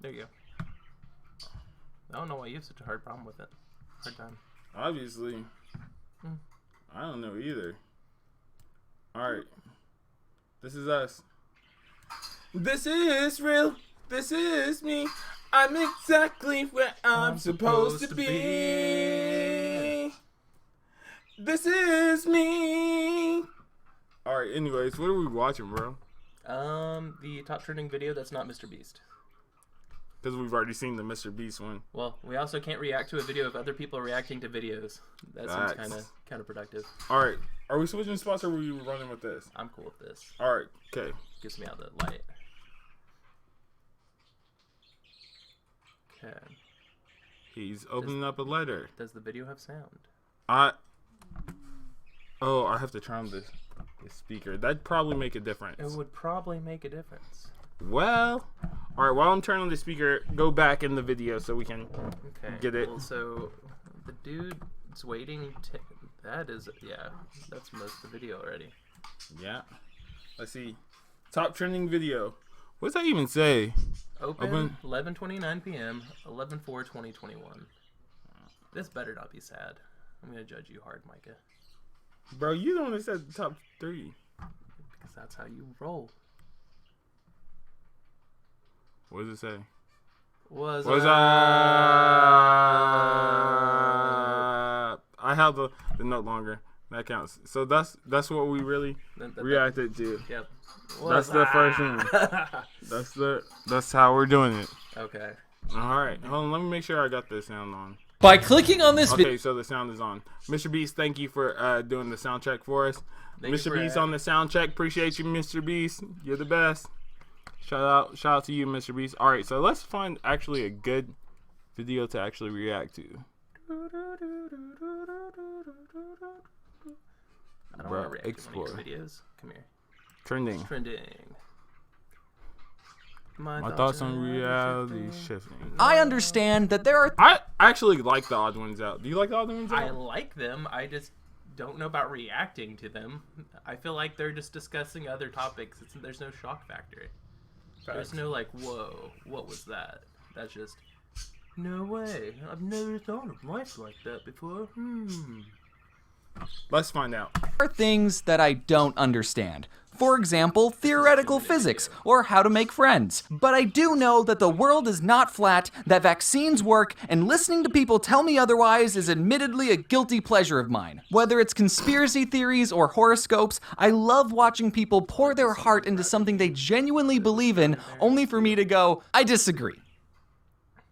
There you go. I don't know why you have such a hard problem with it. Hard time. Obviously. I don't know either. Alright. This is us. This is real. This is me. I'm exactly where I'm supposed to be. This is me. Alright, anyways, what are we watching, bro? The top trending video that's not Mr. Beast. Because we've already seen the Mr. Beast one. Well, we also can't react to a video of other people reacting to videos. That seems kind of counterproductive. Alright, are we switching spots or are we running with this? I'm cool with this. Alright, okay. Gives me out the light. Okay. He's opening up a letter. Does the video have sound? I have to turn on this speaker. That'd probably make a difference. It would probably make a difference. Well, alright, while I'm turning on the speaker, go back in the video so we can get it. Well, so the dude's waiting to... That is... Yeah, that's most of the video already. Yeah. Let's see. Top trending video. What does that even say? Open 11:29 p.m. 11/4/2021. This better not be sad. I'm gonna judge you hard, Micah. Bro, you the one that said top 3. Because that's how you roll. What does it say? What's up? I have the note longer. That counts. So that's what we really reacted to. Yep. That's the first thing. That's how we're doing it. Okay. All right. Hold on. Let me make sure I got the sound on. By clicking on this video. Okay, so the sound is on. Mr. Beast, thank you for doing the sound check for us. Thank Mr. Beast on the sound check. Appreciate you, Mr. Beast. You're the best. Shout out to you, Mr. Beast. All right, so let's find actually a good video to actually react to. I don't want to react to one of your videos. Come here. Trending. My thoughts on reality shifting. I understand that there are... I actually like the odd ones out. Do you like the odd ones out? I like them. I just don't know about reacting to them. I feel like they're just discussing other topics. There's no shock factor. There's no like, whoa, what was that? That's just, no way. I've never thought of life like that before. Let's find out. There are things that I don't understand. For example, theoretical physics, or how to make friends. But I do know that the world is not flat, that vaccines work, and listening to people tell me otherwise is admittedly a guilty pleasure of mine. Whether it's conspiracy theories or horoscopes, I love watching people pour their heart into something they genuinely believe in, only for me to go, I disagree.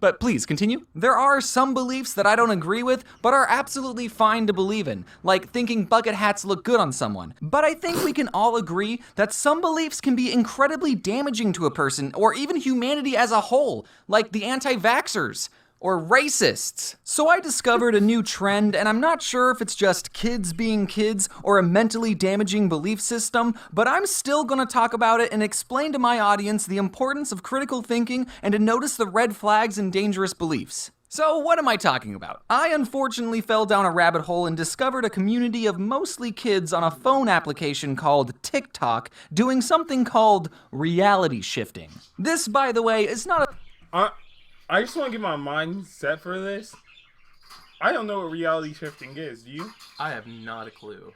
But please, continue. There are some beliefs that I don't agree with, but are absolutely fine to believe in, like thinking bucket hats look good on someone. But I think we can all agree that some beliefs can be incredibly damaging to a person, or even humanity as a whole, like the anti-vaxxers. Or racists. So I discovered a new trend, and I'm not sure if it's just kids being kids or a mentally damaging belief system, but I'm still gonna talk about it and explain to my audience the importance of critical thinking and to notice the red flags and dangerous beliefs. So what am I talking about? I unfortunately fell down a rabbit hole and discovered a community of mostly kids on a phone application called TikTok doing something called reality shifting. This, by the way, is not a... I just want to get my mind set for this. I don't know what reality shifting is. Do you? I have not a clue.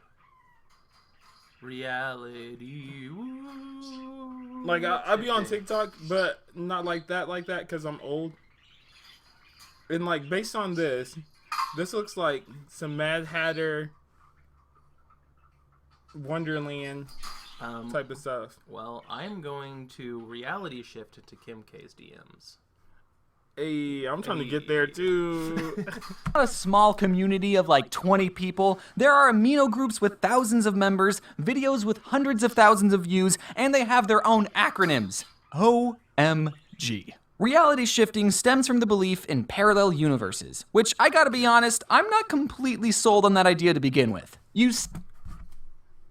Reality. Woo, like, I'll be on TikTok, but not like that, because I'm old. And, like, based on this looks like some Mad Hatter, Wonderland type of stuff. Well, I'm going to reality shift to Kim K's DMs. Hey, I'm trying to get there too. Not a small community of like 20 people. There are amino groups with thousands of members, videos with hundreds of thousands of views, and they have their own acronyms. OMG. Reality shifting stems from the belief in parallel universes, which I gotta be honest, I'm not completely sold on that idea to begin with.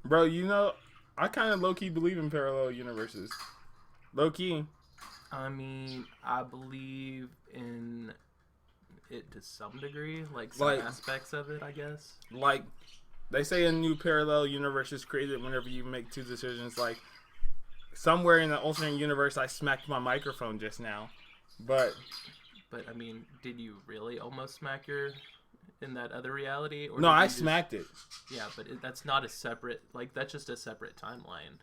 Bro, you know, I kind of low-key believe in parallel universes. Low-key. I mean, I believe in it to some degree, like some aspects of it, I guess. Like, they say a new parallel universe is created whenever you make two decisions. Like, somewhere in the alternate universe, I smacked my microphone just now. But I mean, did you really almost smack your in that other reality? Or no, did you I just- smacked it. Yeah, but that's not a separate. Like that's just a separate timeline.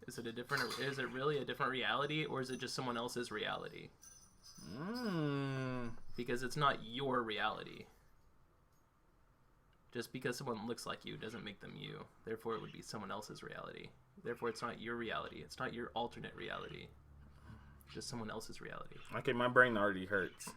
Is it a different? Is it really a different reality, or is it just someone else's reality? Because it's not your reality. Just because someone looks like you doesn't make them you. Therefore, it would be someone else's reality. Therefore, it's not your reality. It's not your alternate reality. Just someone else's reality. Okay, my brain already hurts.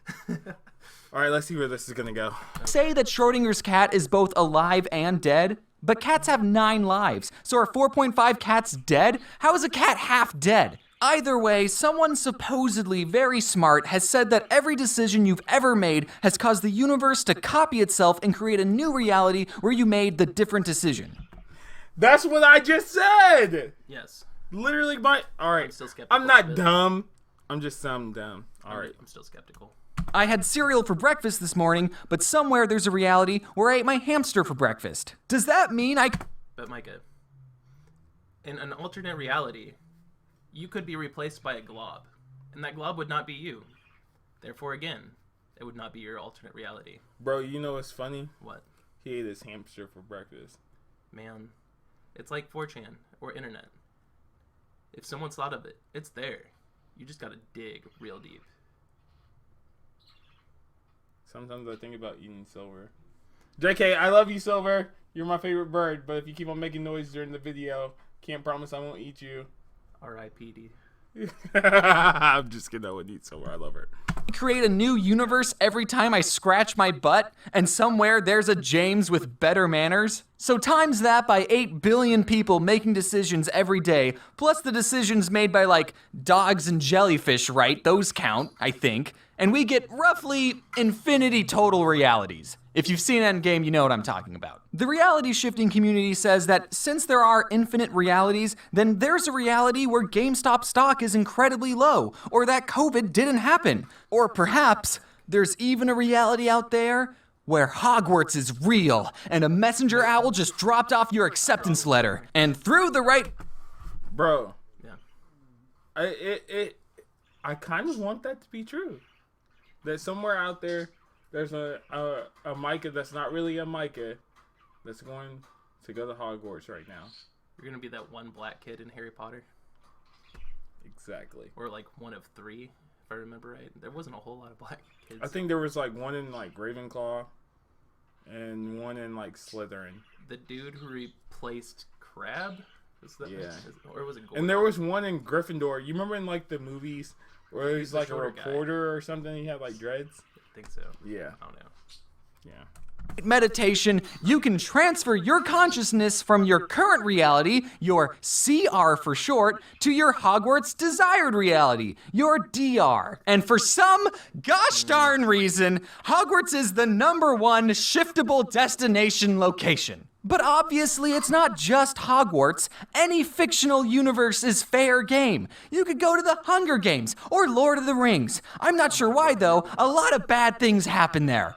All right, let's see where this is gonna go. Say that Schrodinger's cat is both alive and dead, but cats have 9 lives. So are 4.5 cats dead? How is a cat half dead? Either way, someone supposedly very smart has said that every decision you've ever made has caused the universe to copy itself and create a new reality where you made the different decision. That's what I just said. Yes. Literally, my. All right. I'm still skeptical I'm not of it. dumb. I'm just some dumb. All right. I'm still skeptical. I had cereal for breakfast this morning, but somewhere there's a reality where I ate my hamster for breakfast. Does that mean But Micah, in an alternate reality, you could be replaced by a glob, and that glob would not be you. Therefore, again, it would not be your alternate reality. Bro, you know what's funny? What? He ate his hamster for breakfast. Man, it's like 4chan or internet. If someone's thought of it, it's there. You just gotta dig real deep. Sometimes I think about eating Silver. JK, I love you, Silver. You're my favorite bird, but if you keep on making noise during the video, can't promise I won't eat you. R.I.P.D. I'm just kidding. I wouldn't eat Silver. I love her. create a new universe every time I scratch my butt, and somewhere there's a James with better manners? So times that by 8 billion people making decisions every day, plus the decisions made by like dogs and jellyfish, right? Those count, I think. And we get roughly infinity total realities. If you've seen Endgame, you know what I'm talking about. The reality shifting community says that since there are infinite realities, then there's a reality where GameStop stock is incredibly low, or that COVID didn't happen. Or perhaps there's even a reality out there where Hogwarts is real, and a messenger owl just dropped off your acceptance letter, and through the right... Bro, Yeah. I kind of want that to be true. That somewhere out there, there's a Micah that's not really a Micah that's going to go to Hogwarts right now. You're gonna be that one black kid in Harry Potter, Exactly. or like one of 3, if I remember right. There wasn't a whole lot of black kids. I think there was like one in like Ravenclaw and one in like Slytherin. the dude who replaced Crab. Was that, Yeah. or was it Goyle? And there was one in Gryffindor. You remember in like the movies where He's he's the like a shorter guy. reporter or something? He had like dreads. I think so. Yeah. I don't know. Yeah. meditation, you can transfer your consciousness from your current reality, your CR for short, to your Hogwarts desired reality, your DR. And for some gosh darn reason, Hogwarts is the #1 shiftable destination location. But obviously, it's not just Hogwarts. Any fictional universe is fair game. You could go to the Hunger Games or Lord of the Rings. I'm not sure why, though. A lot of bad things happen there.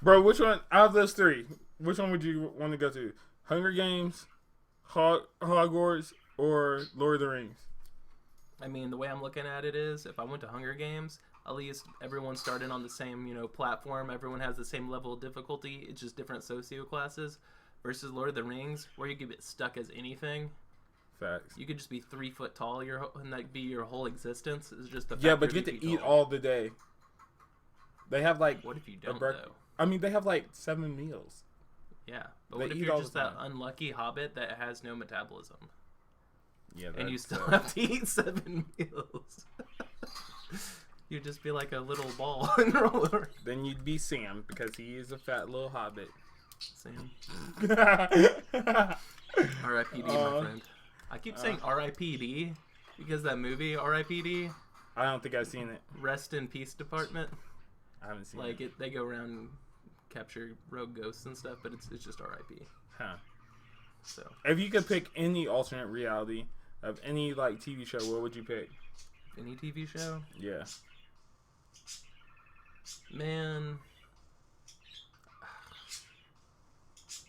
Bro, which one out of those 3? Which one would you want to go to? Hunger Games, Hogwarts, or Lord of the Rings? I mean, the way I'm looking at it is, if I went to Hunger Games, at least everyone's starting on the same, platform. Everyone has the same level of difficulty. It's just different socio classes. Versus Lord of the Rings, where you could get stuck as anything. Facts. You could just be 3 foot tall, and that be your whole existence. It's just the Yeah, fact but you you're get to 3 feet eat tall. all the day. They have like What if you a don't break- though? I mean, they have like 7 meals. Yeah, but They what if eat you're all just the that time. unlucky hobbit that has no metabolism, Yeah, and you that's, still have to eat 7 meals? You'd just be like a little ball and roll over. Then you'd be Sam because he is a fat little hobbit. Sam. R.I.P.D. my friend. I keep saying R.I.P.D. because that movie R.I.P.D. I don't think I've seen it. Rest in Peace Department. I haven't seen Like it. they go around and capture rogue ghosts and stuff, but it's just R.I.P. Huh. So If you could pick any alternate reality of any like TV show, what would you pick? any TV show, Yeah. man.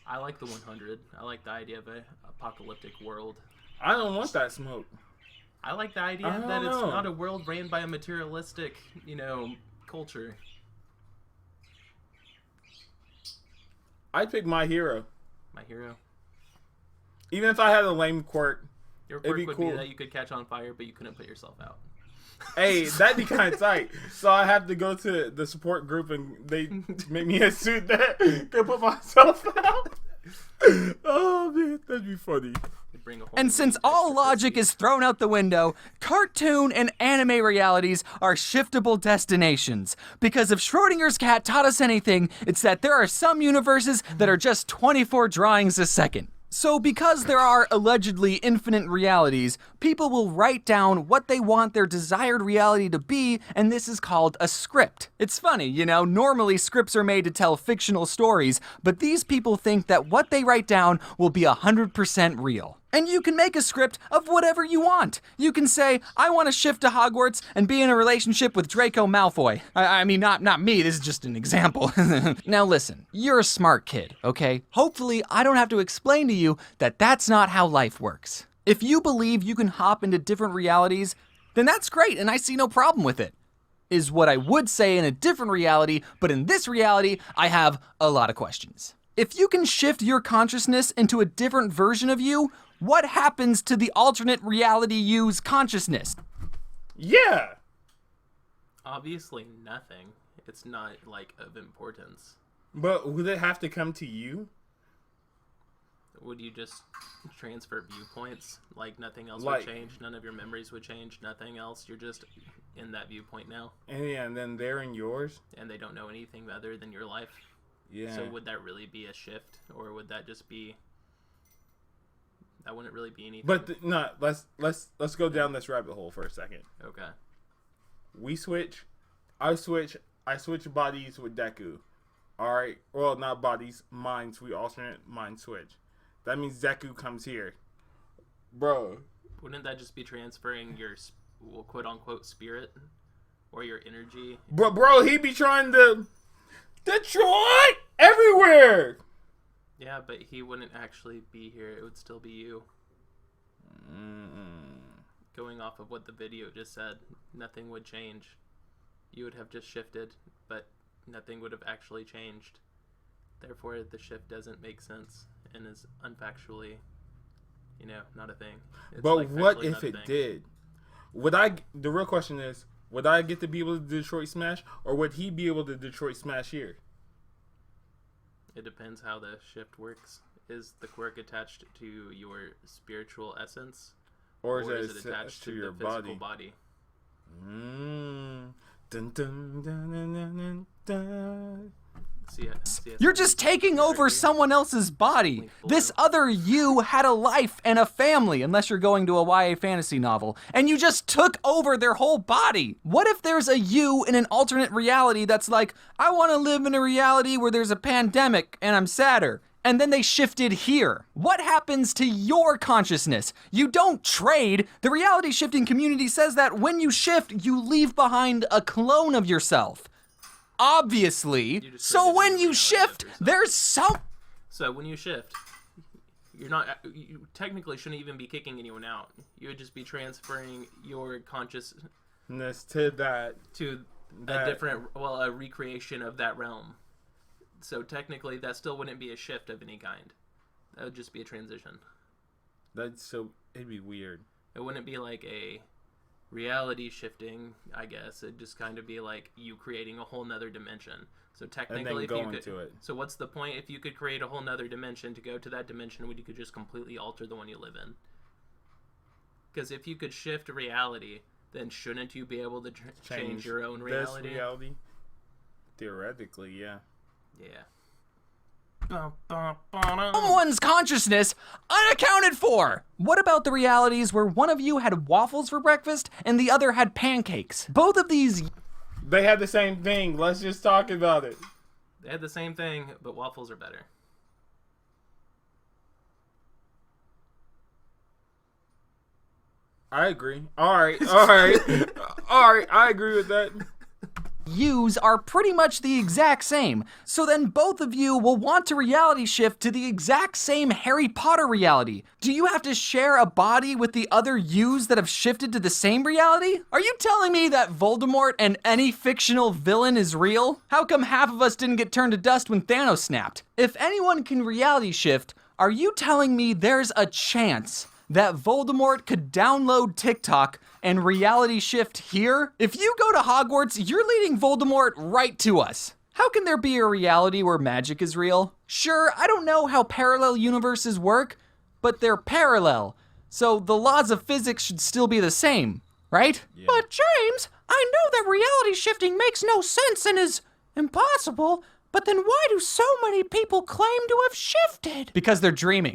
I like the 100. I like the idea of a apocalyptic world. I don't want that smoke. I like the idea I don't that it's know. not a world ran by a materialistic, culture. I'd pick My Hero. My Hero. Even if I had a lame quirk. Your It'd quirk be would cool. be that you could catch on fire, but you couldn't put yourself out. Hey, that'd be kind of tight. So I have to go to the support group and they make me a suit that can put myself out. Oh man, that'd be funny. Bring a whole And new since extra all logic crispy. is thrown out the window, cartoon and anime realities are shiftable destinations. Because if Schrodinger's cat taught us anything, it's that there are some universes that are just 24 drawings a second. So because there are allegedly infinite realities, people will write down what they want their desired reality to be, and this is called a script. It's funny, normally scripts are made to tell fictional stories, but these people think that what they write down will be 100% real. And you can make a script of whatever you want. You can say, I want to shift to Hogwarts and be in a relationship with Draco Malfoy. I mean, not me, this is just an example. Now listen, you're a smart kid, okay? Hopefully I don't have to explain to you that that's not how life works. If you believe you can hop into different realities, then that's great and I see no problem with it. Is what I would say in a different reality, but in this reality, I have a lot of questions. If you can shift your consciousness into a different version of you, what happens to the alternate reality you's consciousness? Yeah. Obviously nothing. It's not, of importance. But would it have to come to you? Would you just transfer viewpoints? Nothing else Like- would change? None of your memories would change? Nothing else? You're just in that viewpoint now? And then they're in yours? And they don't know anything other than your life? Yeah. So would that really be a shift? Or would that just be... That wouldn't really be anything. But no, let's go down this rabbit hole for a second. Okay. We switch. I switch bodies with Deku. Alright. Well, not bodies, minds. We alternate mind switch. That means Deku comes here. Bro. Wouldn't that just be transferring your, quote-unquote, spirit? Or your energy? Bro, he be trying to Detroit everywhere. Yeah, but he wouldn't actually be here. It would still be you. Going off of what the video just said, nothing would change. You would have just shifted, but nothing would have actually changed. Therefore, the shift doesn't make sense and is unfactually, not a thing. It's But what factually if not a it thing. did? The real question is, would I get to be able to Detroit Smash, or would he be able to Detroit Smash here? It depends how the shift works. Is the quirk attached to your spiritual essence? Or Or is is it it attached to your the physical body? Dun, dun, dun, dun, dun, dun. You're just taking over someone else's body. This other you had a life and a family, unless you're going to a YA fantasy novel, and you just took over their whole body. What if there's a you in an alternate reality that's like, I want to live in a reality where there's a pandemic and I'm sadder, and then they shifted here? What happens to your consciousness? You don't trade. The reality shifting community says that when you shift, you leave behind a clone of yourself. Obviously. just So created a when new you reality shift, of yourself. there's some... So when you shift, you technically shouldn't even be kicking anyone out. You would just be transferring your consciousness To that. to That- a recreation of that realm. So technically, that still wouldn't be a shift of any kind. That would just be a transition. It'd be weird. It wouldn't be like a reality shifting, I guess. It'd just kind of be like you creating a whole nother dimension. So technically, if you going could, to it. so what's the point if you could create a whole nother dimension to go to that dimension when you could just completely alter the one you live in? Because if you could shift reality, then shouldn't you be able to change your own reality? This reality? Theoretically, yeah. Yeah. someone's consciousness unaccounted for. What about the realities where one of you had waffles for breakfast and the other had pancakes? Both of these They had the same thing. Let's just talk about it. They had the same thing, but waffles are better. I agree. All right. I agree with that. yous are pretty much the exact same. So then both of you will want to reality shift to the exact same Harry Potter reality. Do you have to share a body with the other yous that have shifted to the same reality? Are you telling me that Voldemort and any fictional villain is real? How come half of us didn't get turned to dust when Thanos snapped? If anyone can reality shift, are you telling me there's a chance that Voldemort could download TikTok and reality shift here? If you go to Hogwarts, you're leading Voldemort right to us. How can there be a reality where magic is real? Sure, I don't know how parallel universes work, but they're parallel, so the laws of physics should still be the same, right? Yeah. But James, I know that reality shifting makes no sense and is impossible, but then why do so many people claim to have shifted? Because they're dreaming.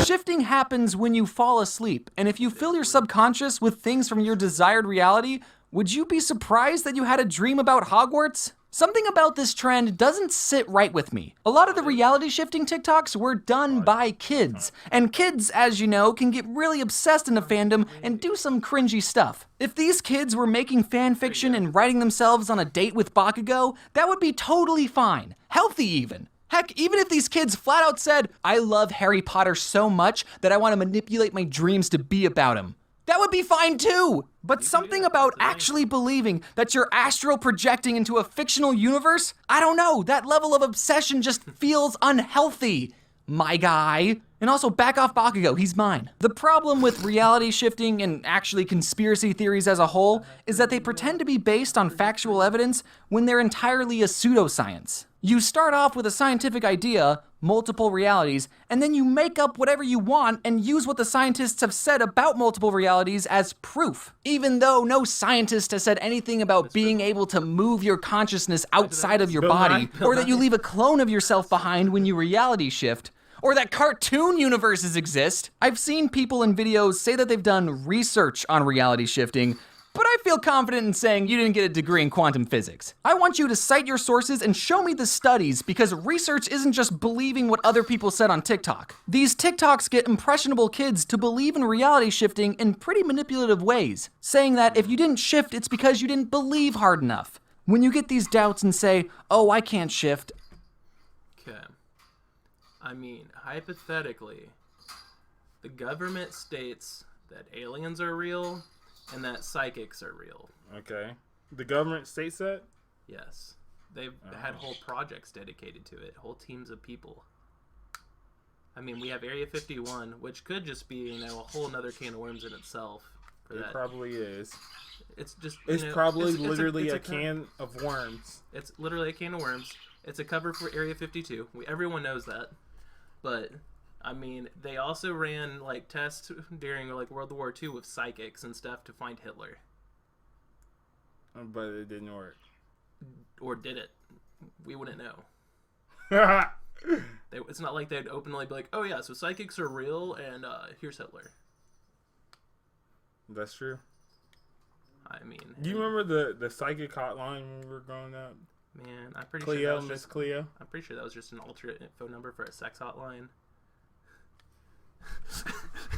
Shifting happens when you fall asleep, and if you fill your subconscious with things from your desired reality, would you be surprised that you had a dream about Hogwarts? Something about this trend doesn't sit right with me. A lot of the reality shifting TikToks were done by kids, and kids, as you know, can get really obsessed in a fandom and do some cringy stuff. If these kids were making fan fiction and writing themselves on a date with Bakugo, that would be totally fine, healthy even. Heck, even if these kids flat out said, I love Harry Potter so much that I want to manipulate my dreams to be about him, that would be fine too. But something about actually believing that you're astral projecting into a fictional universe, I don't know, that level of obsession just feels unhealthy, my guy. And also, back off Bakugo, he's mine. The problem with reality shifting and actually conspiracy theories as a whole is that they pretend to be based on factual evidence when they're entirely a pseudoscience. You start off with a scientific idea, multiple realities, and then you make up whatever you want and use what the scientists have said about multiple realities as proof. Even though no scientist has said anything about being able to move your consciousness outside of your body, or that you leave a clone of yourself behind when you reality shift, or that cartoon universes exist. I've seen people in videos say that they've done research on reality shifting, but I feel confident in saying you didn't get a degree in quantum physics. I want you to cite your sources and show me the studies, because research isn't just believing what other people said on TikTok. These TikToks get impressionable kids to believe in reality shifting in pretty manipulative ways, saying that if you didn't shift, it's because you didn't believe hard enough. When you get these doubts and say, oh, I can't shift. Okay. I mean, hypothetically, the government states that aliens are real and that psychics are real. Okay. The government states that? Yes. They've had whole projects dedicated to it, whole teams of people. I mean, we have Area 51, which could just be, a whole nother can of worms in itself. It probably is. It's just, it's probably literally a can of worms. It's literally a can of worms. It's a cover for Area 52. Everyone knows that. But I mean, they also ran tests during World War II with psychics and stuff to find Hitler. But it didn't work. Or did it? We wouldn't know. It's not like they'd openly be like, "Oh yeah, so psychics are real, and here's Hitler." That's true. I mean, do you remember the psychic hotline when we were growing up? Man, I'm pretty Cleo, sure that was Miss Cleo. I'm pretty sure that was just an alternate phone number for a sex hotline.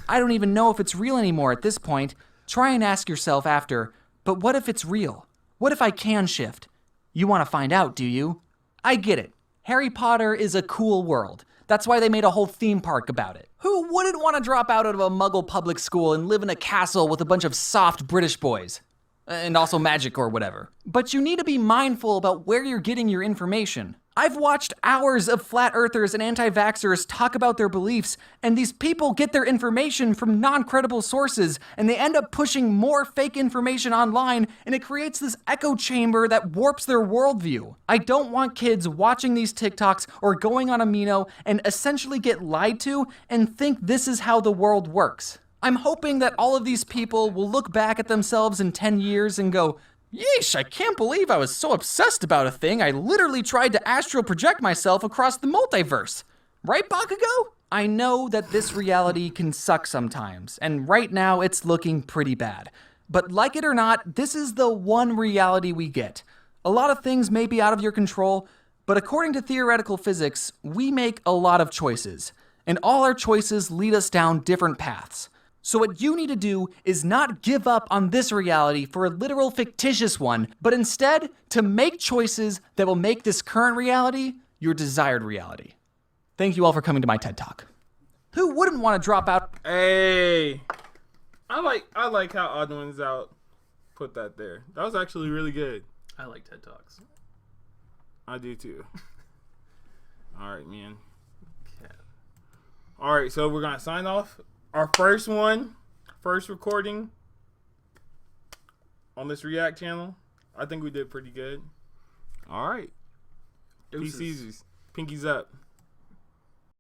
I don't even know if it's real anymore at this point. Try and ask yourself after, but what if it's real? What if I can shift? You want to find out, do you? I get it. Harry Potter is a cool world. That's why they made a whole theme park about it. Who wouldn't want to drop out of a Muggle public school and live in a castle with a bunch of soft British boys? And also magic or whatever. But you need to be mindful about where you're getting your information. I've watched hours of flat earthers and anti-vaxxers talk about their beliefs, and these people get their information from non-credible sources, and they end up pushing more fake information online, and it creates this echo chamber that warps their worldview. I don't want kids watching these TikToks or going on Amino and essentially get lied to and think this is how the world works. I'm hoping that all of these people will look back at themselves in 10 years and go, yeesh, I can't believe I was so obsessed about a thing. I literally tried to astral project myself across the multiverse. Right, Bakugo? I know that this reality can suck sometimes, and right now it's looking pretty bad. But like it or not, this is the one reality we get. A lot of things may be out of your control, but according to theoretical physics, we make a lot of choices, and all our choices lead us down different paths. So what you need to do is not give up on this reality for a literal fictitious one, but instead to make choices that will make this current reality your desired reality. Thank you all for coming to my TED Talk. Who wouldn't want to drop out? Hey, I like how Odd Ones Out put that there. That was actually really good. I like TED Talks. I do too. All right, man. Okay. All right, so we're gonna sign off. Our first recording on this React channel. I think we did pretty good. All right. Deuces. PCs, pinkies up.